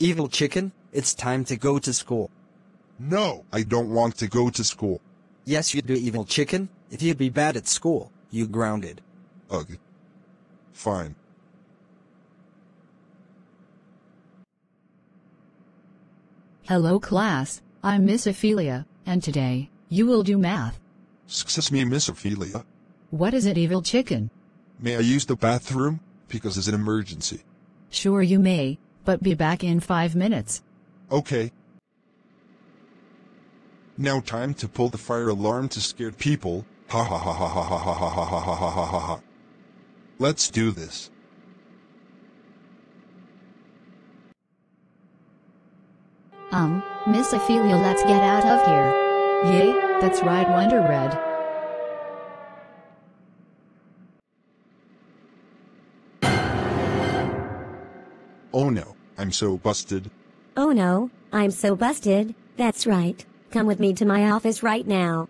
Evil chicken, it's time to go to school. No, I don't want to go to school. Yes, you do, evil chicken. If you'd be bad at school, you grounded. Ugh. Fine. Hello class, I'm Miss Ophelia, and today, you will do math. Excuse me, Miss Ophelia. What is it, evil chicken? May I use the bathroom? Because it's an emergency. Sure you may, but be back in 5 minutes. Okay. Now time to pull the fire alarm to scare people. Ha ha ha ha ha ha ha ha ha ha ha ha ha ha. Let's do this. Miss Ophelia, let's get out of here. Yay, that's right, Wonder Red. Oh no, I'm so busted. Oh no, I'm so busted. That's right. Come with me to my office right now.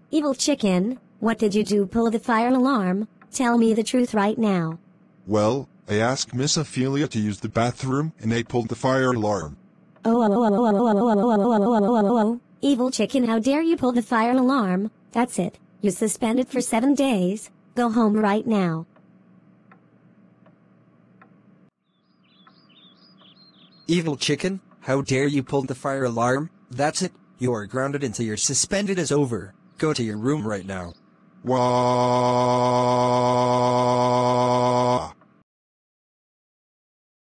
Evil chicken, what did you do? Pull the fire alarm? Tell me the truth right now. Well, I asked Miss Ophelia to use the bathroom and I pulled the fire alarm. Evil chicken, how dare you pull the fire alarm? That's it. You're suspended for 7 days. Go home right now. Evil chicken, how dare you pull the fire alarm? That's it. You are grounded until your suspended is over. Go to your room right now. Wah!